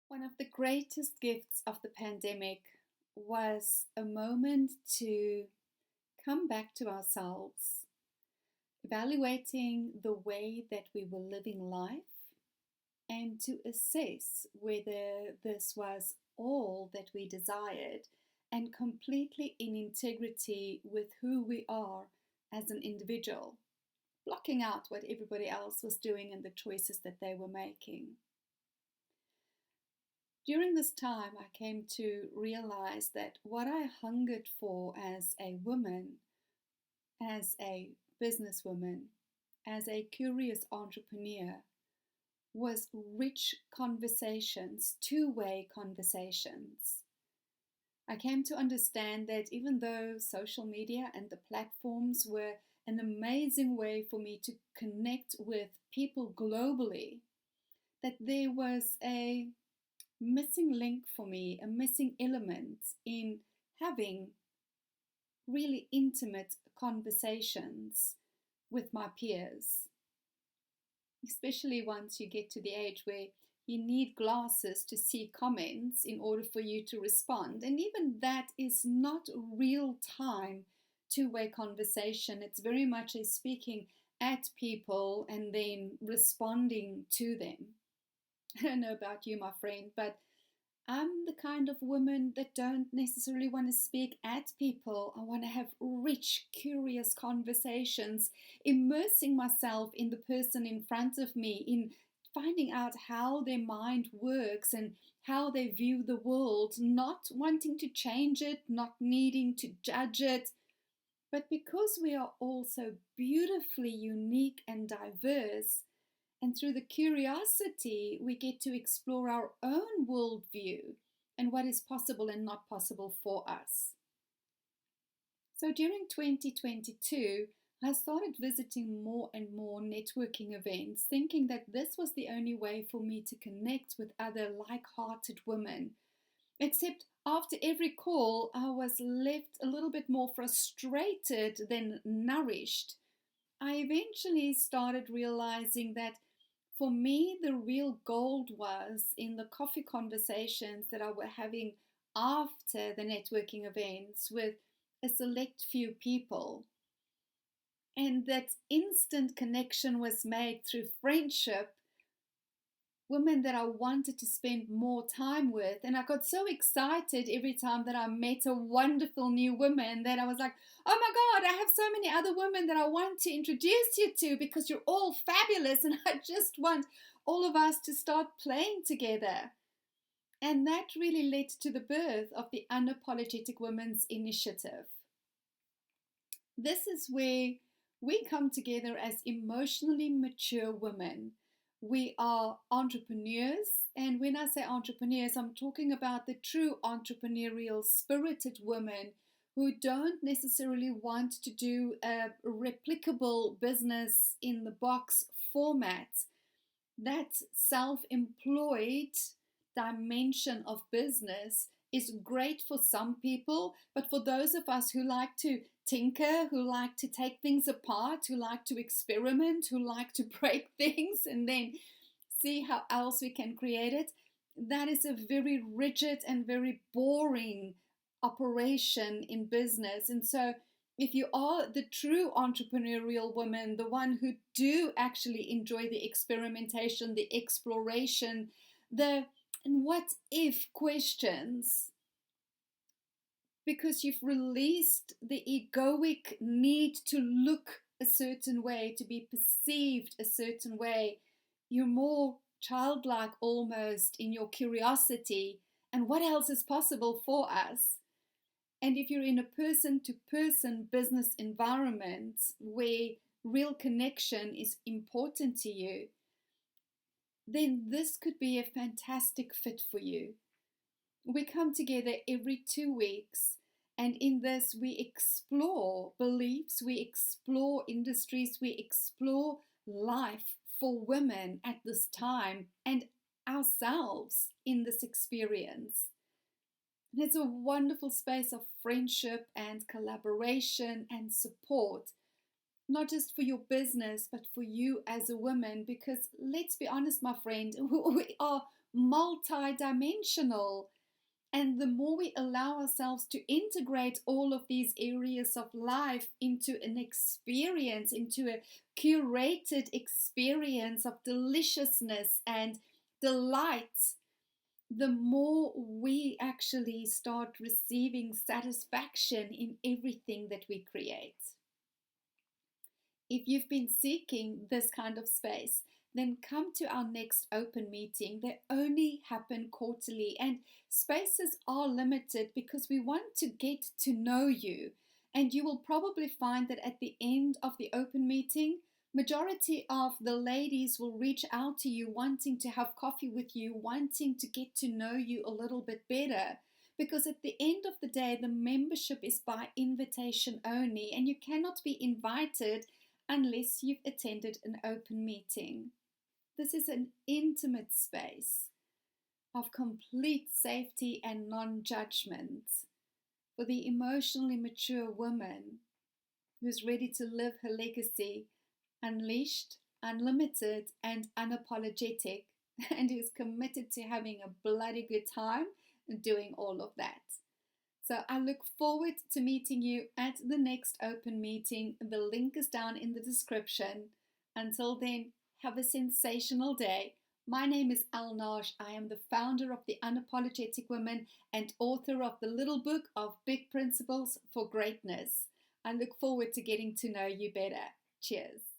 One of the greatest gifts of the pandemic was a moment to come back to ourselves, evaluating the way that we were living life, and to assess whether this was all that we desired and completely in integrity with who we are as an individual, blocking out what everybody else was doing and the choices that they were making. During this time, I came to realize that what I hungered for as a woman, as a businesswoman, as a curious entrepreneur, was rich conversations, two-way conversations. I came to understand that even though social media and the platforms were an amazing way for me to connect with people globally, that there was a missing link for me, a missing element in having really intimate conversations with my peers, especially once you get to the age where you need glasses to see comments in order for you to respond. And even that is not real time two-way conversation. It's very much a speaking at people and then responding to them. I don't know about you, my friend, but I'm the kind of woman that don't necessarily want to speak at people. I want to have rich, curious conversations, immersing myself in the person in front of me, in finding out how their mind works and how they view the world, not wanting to change it, not needing to judge it. But because we are all so beautifully unique and diverse, and through the curiosity, we get to explore our own worldview and what is possible and not possible for us. So during 2022, I started visiting more and more networking events, thinking that this was the only way for me to connect with other like-hearted women. Except after every call, I was left a little bit more frustrated than nourished. I eventually started realizing that for me, the real gold was in the coffee conversations that I were having after the networking events with a select few people. And that instant connection was made through friendship, women that I wanted to spend more time with. And I got so excited every time that I met a wonderful new woman that I was like, oh my God, I have so many other women that I want to introduce you to because you're all fabulous and I just want all of us to start playing together. And that really led to the birth of the Unapologetic Women's Initiative. This is where we come together as emotionally mature women. We are entrepreneurs, and when I say entrepreneurs, I'm talking about the true entrepreneurial spirited women who don't necessarily want to do a replicable business in the box format. That self-employed dimension of business is great for some people, but for those of us who like to tinker, who like to take things apart, who like to experiment, who like to break things and then see how else we can create it, that is a very rigid and very boring operation in business. And so if you are the true entrepreneurial woman, the one who do actually enjoy the experimentation, the exploration, the and what if questions, because you've released the egoic need to look a certain way, to be perceived a certain way, you're more childlike almost in your curiosity and what else is possible for us. And if you're in a person-to-person business environment where real connection is important to you, then this could be a fantastic fit for you. We come together every 2 weeks, and in this we explore beliefs, we explore industries, we explore life for women at this time and ourselves in this experience. And it's a wonderful space of friendship and collaboration and support, not just for your business, but for you as a woman, because let's be honest, my friend, we are multi-dimensional. And the more we allow ourselves to integrate all of these areas of life into an experience, into a curated experience of deliciousness and delight, the more we actually start receiving satisfaction in everything that we create. If you've been seeking this kind of space, then come to our next open meeting. They only happen quarterly, and spaces are limited because we want to get to know you. And you will probably find that at the end of the open meeting, majority of the ladies will reach out to you wanting to have coffee with you, wanting to get to know you a little bit better. Because at the end of the day, the membership is by invitation only, and you cannot be invited unless you've attended an open meeting. This is an intimate space of complete safety and non-judgment for the emotionally mature woman who's ready to live her legacy unleashed, unlimited, and unapologetic, and who's committed to having a bloody good time doing all of that. So I look forward to meeting you at the next open meeting. The link is down in the description. Until then, have a sensational day. My name is Elle and I am the founder of the Unapologetic Woman and author of the little book of Big Principles for Greatness. I look forward to getting to know you better. Cheers.